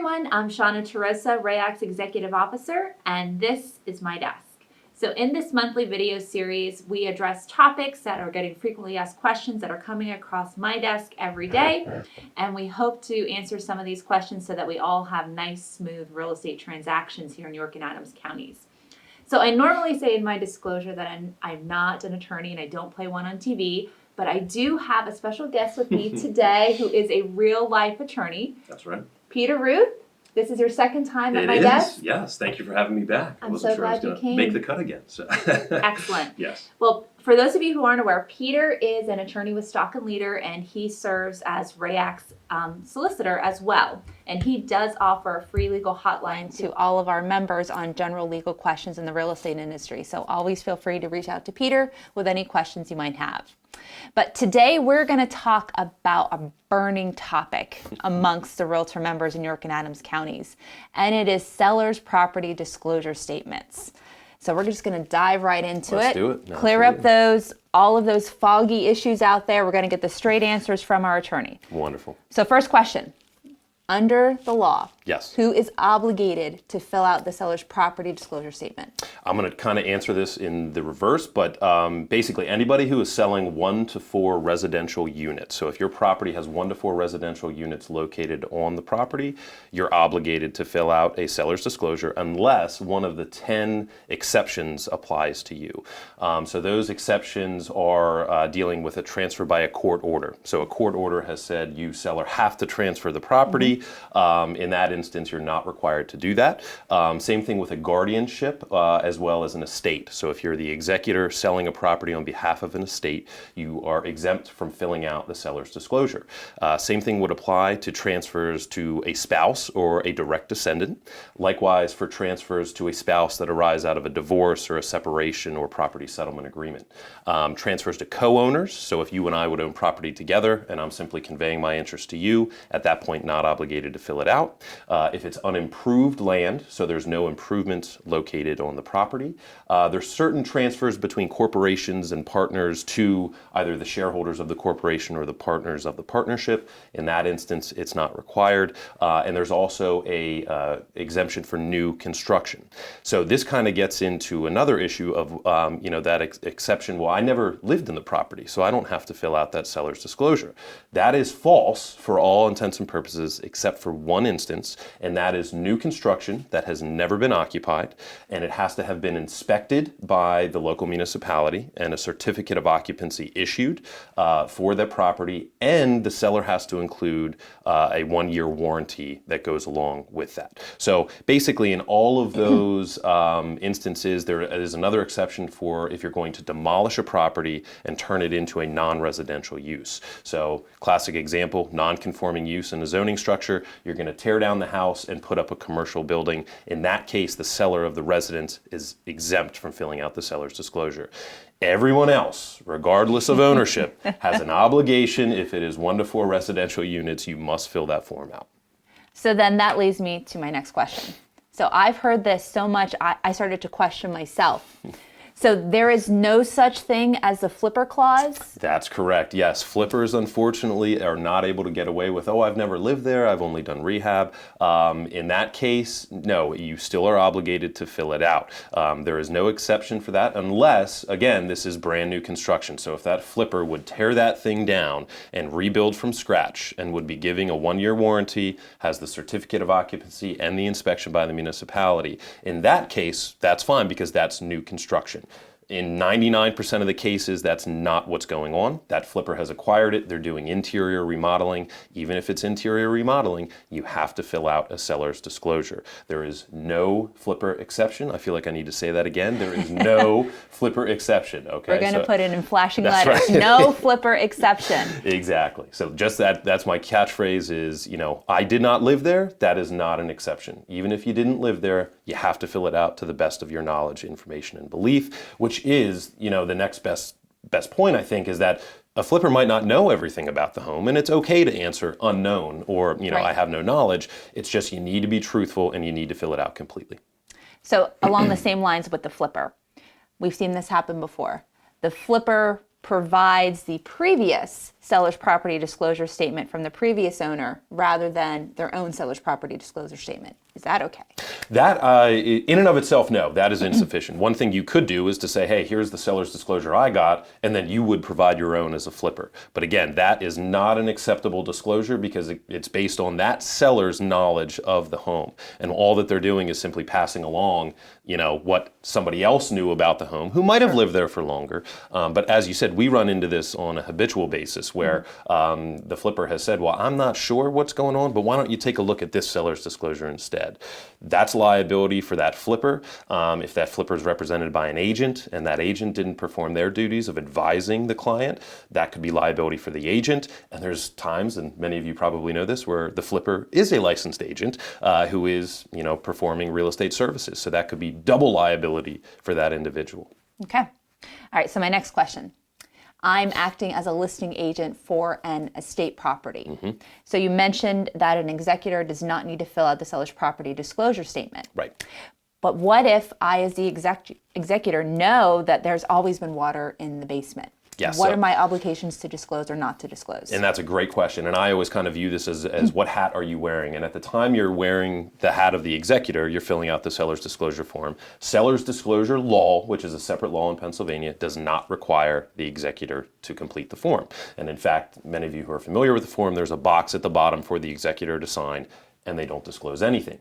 everyone, I'm Shauna Teresa, RAYAC's Executive Officer, and this is my desk. So in this monthly video series, we address topics that are getting frequently asked questions that are coming across my desk every day, and we hope to answer some of these questions so that we all have nice, smooth real estate transactions here in York and Adams counties. So I normally say in my disclosure that I'm not an attorney and I don't play one on TV, but I do have a special guest with me today who is a real-life attorney. That's right. Peter Ruth, this is your second time at my It desk. is, yes. Thank you for having me back. I'm I wasn't so sure I was glad you going came. to make the cut again. So. Excellent. Yes. Well, for those of you who aren't aware, Peter is an attorney with Stock and Leader, and he serves as RAYAC's solicitor as well. And he does offer a free legal hotline to all of our members on general legal questions in the real estate industry. So always feel free to reach out to Peter with any questions you might have. But today we're going to talk about a burning topic amongst the realtor members in York and Adams counties, and it is sellers' property disclosure statements. So we're just going to dive right into Let's do it. Clear up all of those foggy issues out there. We're going to get the straight answers from our attorney. Wonderful. So first question. Under the law, yes, who is obligated to fill out the seller's property disclosure statement? I'm going to kind of answer this in the reverse, but basically anybody who is selling 1 to 4 residential units. So if your property has 1 to 4 residential units located on the property, you're obligated to fill out a seller's disclosure unless one of the 10 exceptions applies to you. So those exceptions are dealing with a transfer by a court order. So a court order has said you seller have to transfer the property. In that instance, you're not required to do that. Same thing with a guardianship as well as an estate. So if you're the executor selling a property on behalf of an estate, you are exempt from filling out the seller's disclosure. Same thing would apply to transfers to a spouse or a direct descendant. Likewise for transfers to a spouse that arise out of a divorce or a separation or property settlement agreement. Transfers to co-owners. So if you and I would own property together and I'm simply conveying my interest to you, at that point not obligated to fill it out. If it's unimproved land, so there's no improvements located on the property, there's certain transfers between corporations and partners to either the shareholders of the corporation or the partners of the partnership. In that instance, it's not required. And there's also a exemption for new construction. So this kind of gets into another issue of that exception. Well, I never lived in the property, so I don't have to fill out that seller's disclosure. That is false for all intents and purposes, except for one instance, and that is new construction that has never been occupied, and it has to have been inspected by the local municipality and a certificate of occupancy issued for that property, and the seller has to include a 1-year warranty that goes along with that. So basically in all of those instances, there is another exception for if you're going to demolish a property and turn it into a non-residential use. So classic example, non-conforming use in a zoning structure, you're going to tear down the house and put up a commercial building. In that case, the seller of the residence is exempt from filling out the seller's disclosure. Everyone else, regardless of ownership, has an obligation. If it is 1 to 4 residential units, you must fill that form out. So then that leads me to my next question. So I've heard this so much, I started to question myself. So there is no such thing as the flipper clause? That's correct, yes. Flippers, unfortunately, are not able to get away with, oh, I've never lived there, I've only done rehab. In that case, no, you still are obligated to fill it out. There is no exception for that unless, again, this is brand new construction. So if that flipper would tear that thing down and rebuild from scratch and would be giving a 1-year warranty, has the certificate of occupancy and the inspection by the municipality, in that case, that's fine because that's new construction. In 99% of the cases, that's not what's going on. That flipper has acquired it. They're doing interior remodeling. Even if it's interior remodeling, you have to fill out a seller's disclosure. There is no flipper exception. I feel like I need to say that again. There is no flipper exception. Okay, we're going to put it in flashing letters. Right. No flipper exception. Exactly. So just that's my catchphrase is, I did not live there. That is not an exception. Even if you didn't live there, you have to fill it out to the best of your knowledge, information, and belief, which is, the next best point, I think, is that a flipper might not know everything about the home, and it's okay to answer unknown or, right. I have no knowledge. It's just you need to be truthful and you need to fill it out completely. So along the same lines with the flipper, we've seen this happen before. The flipper provides the previous seller's property disclosure statement from the previous owner rather than their own seller's property disclosure statement. Is that okay? That, in and of itself, no, that is insufficient. One thing you could do is to say, hey, here's the seller's disclosure I got, and then you would provide your own as a flipper. But again, that is not an acceptable disclosure because it's based on that seller's knowledge of the home. And all that they're doing is simply passing along, what somebody else knew about the home who might have lived there for longer. But as you said, we run into this on a habitual basis where the flipper has said, well, I'm not sure what's going on, but why don't you take a look at this seller's disclosure instead? That's liability for that flipper. If that flipper is represented by an agent and that agent didn't perform their duties of advising the client, that could be liability for the agent. And there's times, and many of you probably know this, where the flipper is a licensed agent who is, performing real estate services. So that could be double liability for that individual. Okay. All right. So my next question. I'm acting as a listing agent for an estate property. So you mentioned that an executor does not need to fill out the seller's property disclosure statement. Right. But what if I, as the executor, know that there's always been water in the basement? Yes. What are my obligations to disclose or not to disclose? And that's a great question. And I always kind of view this as what hat are you wearing? And at the time you're wearing the hat of the executor, you're filling out the seller's disclosure form. Seller's disclosure law, which is a separate law in Pennsylvania, does not require the executor to complete the form. And in fact, many of you who are familiar with the form, there's a box at the bottom for the executor to sign, and they don't disclose anything.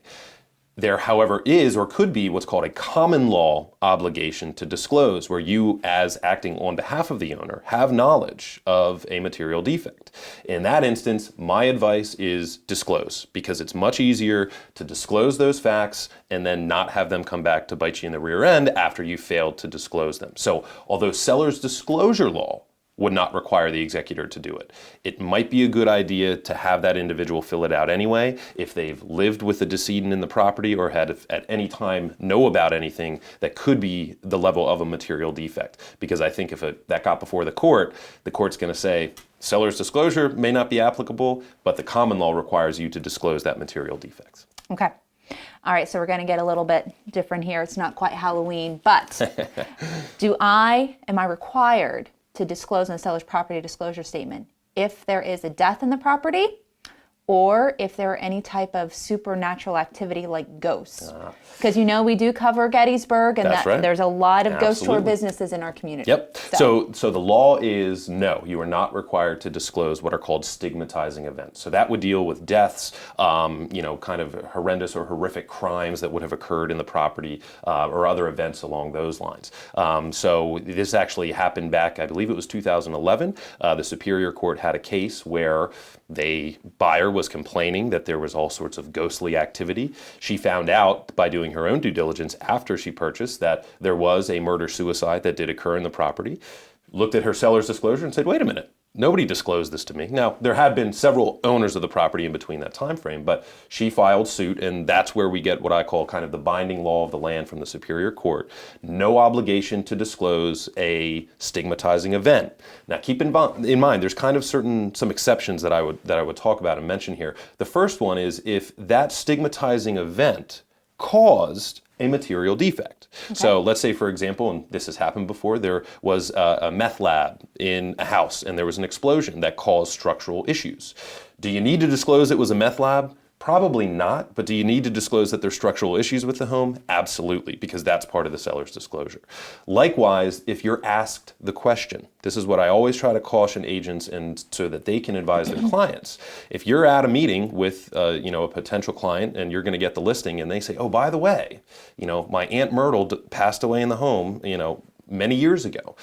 There, however, is or could be what's called a common law obligation to disclose, where you, as acting on behalf of the owner, have knowledge of a material defect. In that instance, my advice is disclose, because it's much easier to disclose those facts and then not have them come back to bite you in the rear end after you failed to disclose them. So, although seller's disclosure law would not require the executor to do it, it might be a good idea to have that individual fill it out anyway if they've lived with the decedent in the property or had at any time know about anything that could be the level of a material defect. Because I think if that got before the court's going to say seller's disclosure may not be applicable, but the common law requires you to disclose that material defects. Okay. All right, so we're going to get a little bit different here. It's not quite Halloween, but am I required to disclose in the seller's property disclosure statement if there is a death in the property or if there are any type of supernatural activity like ghosts? Because we do cover Gettysburg, and That's right. There's a lot of ghost tour Absolutely. Businesses in our community. Yep. So the law is no, you are not required to disclose what are called stigmatizing events. So that would deal with deaths, kind of horrendous or horrific crimes that would have occurred in the property or other events along those lines. So this actually happened back, I believe it was 2011. The Superior Court had a case where the buyer was complaining that there was all sorts of ghostly activity. She found out by doing her own due diligence after she purchased that there was a murder-suicide that did occur in the property, looked at her seller's disclosure and said, wait a minute, nobody disclosed this to me. Now, there had been several owners of the property in between that time frame, but she filed suit, and that's where we get what I call kind of the binding law of the land from the Superior Court. No obligation to disclose a stigmatizing event. Now, keep in mind, there's kind of some exceptions that I would talk about and mention here. The first one is if that stigmatizing event caused a material defect. Okay. So let's say, for example, and this has happened before, there was a meth lab in a house and there was an explosion that caused structural issues. Do you need to disclose it was a meth lab? Probably not, but do you need to disclose that there's structural issues with the home? Absolutely, because that's part of the seller's disclosure. Likewise, if you're asked the question, this is what I always try to caution agents and so that they can advise their clients. If you're at a meeting with a potential client and you're going to get the listing and they say, oh, by the way, my Aunt Myrtle passed away in the home, many years ago.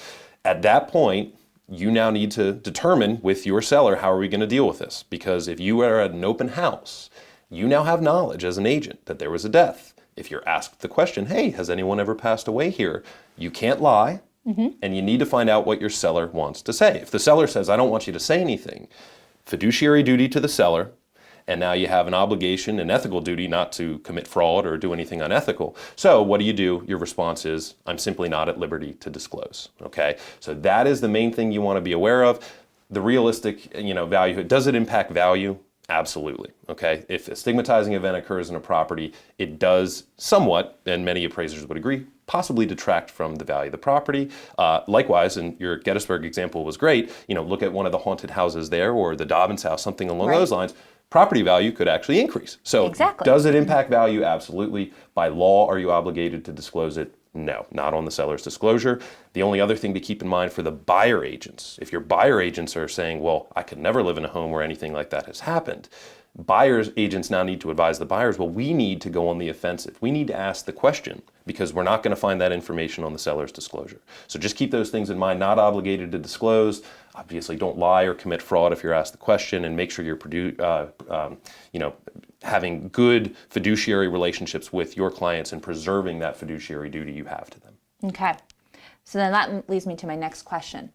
At that point, you now need to determine with your seller, how are we going to deal with this? Because if you are at an open house, you now have knowledge as an agent that there was a death. If you're asked the question, hey, has anyone ever passed away here? You can't lie, and you need to find out what your seller wants to say. If the seller says, I don't want you to say anything, fiduciary duty to the seller, and now you have an obligation, an ethical duty not to commit fraud or do anything unethical. So what do? Your response is, I'm simply not at liberty to disclose, okay? So that is the main thing you want to be aware of. The realistic, value, does it impact value? Absolutely, okay? If a stigmatizing event occurs in a property, it does somewhat, and many appraisers would agree, possibly detract from the value of the property. Likewise, and your Gettysburg example was great, look at one of the haunted houses there or the Dobbins house, something along those lines. Property value could actually increase. So does it impact value? Absolutely. By law, are you obligated to disclose it? No, not on the seller's disclosure. The only other thing to keep in mind for the buyer agents, if your buyer agents are saying, well, I could never live in a home where anything like that has happened, buyers agents now need to advise the buyers, well, we need to go on the offensive. We need to ask the question because we're not going to find that information on the seller's disclosure. So just keep those things in mind, not obligated to disclose. Obviously, don't lie or commit fraud if you're asked the question, and make sure you're having good fiduciary relationships with your clients and preserving that fiduciary duty you have to them. Okay. So then that leads me to my next question.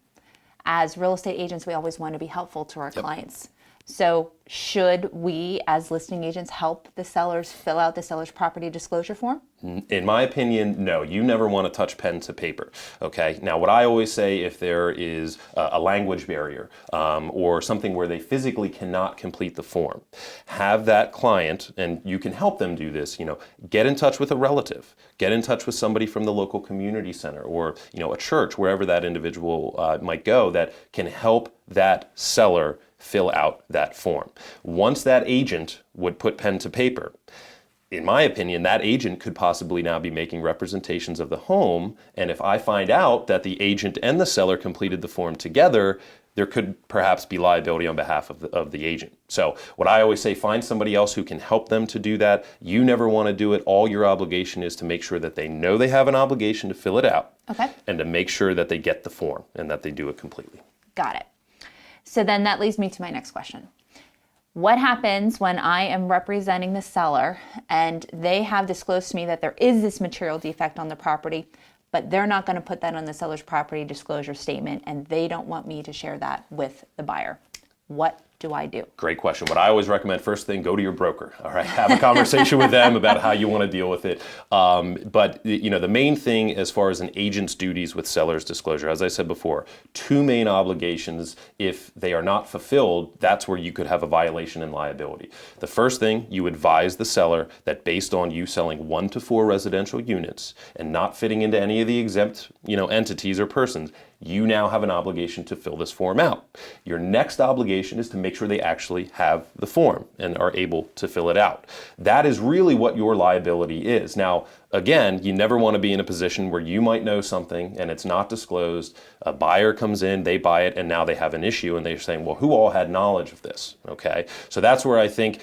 As real estate agents, we always want to be helpful to our clients. So should we, as listing agents, help the sellers fill out the seller's property disclosure form? In my opinion, no. You never want to touch pen to paper. Okay. Now, what I always say, if there is a language barrier or something where they physically cannot complete the form, have that client, and you can help them do this. Get in touch with a relative, get in touch with somebody from the local community center or a church, wherever that individual might go, that can help that seller fill out that form. Once that agent would put pen to paper, in my opinion, that agent could possibly now be making representations of the home. And if I find out that the agent and the seller completed the form together, there could perhaps be liability on behalf of the agent. So what I always say, find somebody else who can help them to do that. You never want to do it. All your obligation is to make sure that they know they have an obligation to fill it out. Okay. And to make sure that they get the form and that they do it completely. Got it. So then that leads me to my next question. What happens when I am representing the seller and they have disclosed to me that there is this material defect on the property, but they're not going to put that on the seller's property disclosure statement and they don't want me to share that with the buyer? What do I do? Great question. What I always recommend, first thing, go to your broker. All right, have a conversation with them about how you want to deal with it. But the main thing as far as an agent's duties with seller's disclosure, as I said before, two main obligations. If they are not fulfilled, that's where you could have a violation and liability. The first thing, you advise the seller that based on you selling 1 to 4 residential units and not fitting into any of the exempt entities or persons, you now have an obligation to fill this form out. Your next obligation is to make sure they actually have the form and are able to fill it out. That is really what your liability is. Now, again, you never want to be in a position where you might know something and it's not disclosed. A buyer comes in, they buy it, and now they have an issue and they're saying, well, who all had knowledge of this? Okay, so that's where I think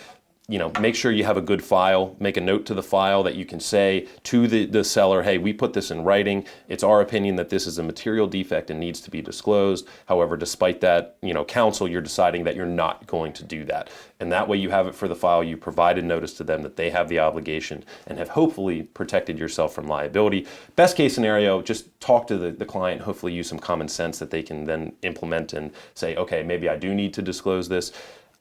make sure you have a good file, make a note to the file that you can say to the seller, hey, we put this in writing. It's our opinion that this is a material defect and needs to be disclosed. However, despite that, counsel, you're deciding that you're not going to do that. And that way you have it for the file. You provided notice to them that they have the obligation and have hopefully protected yourself from liability. Best case scenario, just talk to the client, hopefully use some common sense that they can then implement and say, okay, maybe I do need to disclose this.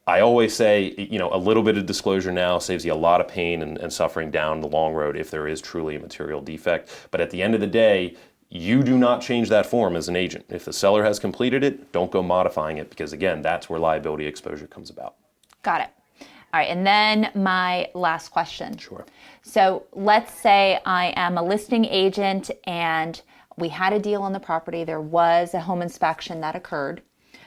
I always say, a little bit of disclosure now saves you a lot of pain and suffering down the long road if there is truly a material defect. But at the end of the day, you do not change that form as an agent. If the seller has completed it, don't go modifying it because, again, that's where liability exposure comes about. Got it. All right, and then my last question. Sure. So let's say I am a listing agent and we had a deal on the property. There was a home inspection that occurred.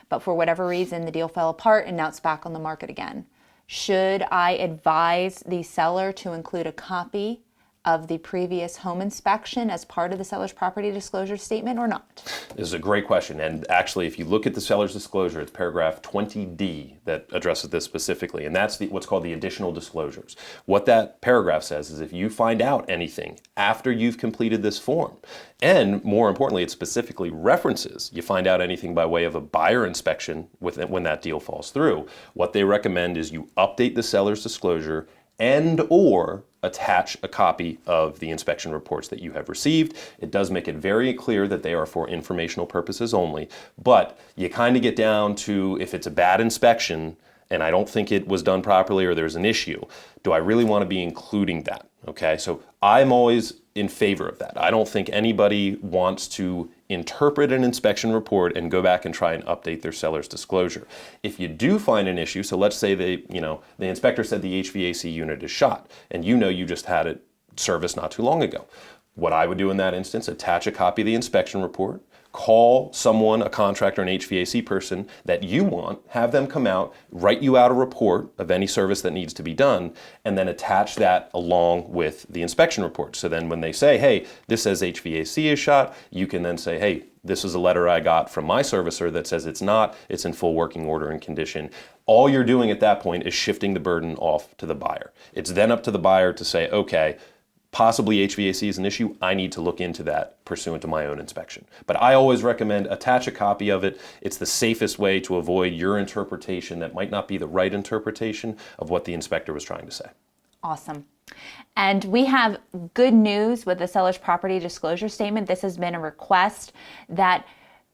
But for whatever reason, the deal fell apart and now it's back on the market again. Should I advise the seller to include a copy of the previous home inspection as part of the seller's property disclosure statement or not? This is a great question. And actually, if you look at the seller's disclosure, it's paragraph 20D that addresses this specifically. And that's what's called the additional disclosures. What that paragraph says is if you find out anything after you've completed this form, and more importantly, it specifically references, you find out anything by way of a buyer inspection when that deal falls through, what they recommend is you update the seller's disclosure and or attach a copy of the inspection reports that you have received. It does make it very clear that they are for informational purposes only, but you kind of get down to if it's a bad inspection and I don't think it was done properly or there's an issue, do I really want to be including that? Okay, so I'm always in favor of that. I don't think anybody wants to interpret an inspection report and go back and try and update their seller's disclosure. If you do find an issue, so let's say the inspector said the HVAC unit is shot and you just had it serviced not too long ago. What I would do in that instance, attach a copy of the inspection report, call someone, a contractor, an HVAC person that you want, have them come out, write you out a report of any service that needs to be done, and then attach that along with the inspection report. So then when they say, hey, this says HVAC is shot, you can then say, hey, this is a letter I got from my servicer that says it's not, it's in full working order and condition. All you're doing at that point is shifting the burden off to the buyer. It's then up to the buyer to say, okay, possibly HVAC is an issue, I need to look into that pursuant to my own inspection. But I always recommend attach a copy of it. It's the safest way to avoid your interpretation that might not be the right interpretation of what the inspector was trying to say. Awesome. And we have good news with the seller's property disclosure statement. This has been a request that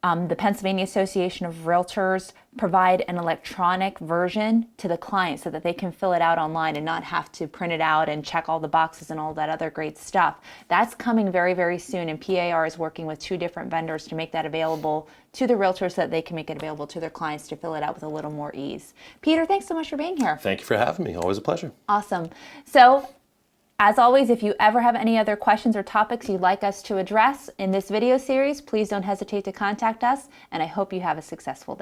the Pennsylvania Association of Realtors provide an electronic version to the client so that they can fill it out online and not have to print it out and check all the boxes and all that other great stuff. That's coming very, very soon, and PAR is working with 2 different vendors to make that available to the realtors so that they can make it available to their clients to fill it out with a little more ease. Peter, thanks so much for being here. Thank you for having me. Always a pleasure. Awesome. So, as always, if you ever have any other questions or topics you'd like us to address in this video series, please don't hesitate to contact us, and I hope you have a successful day.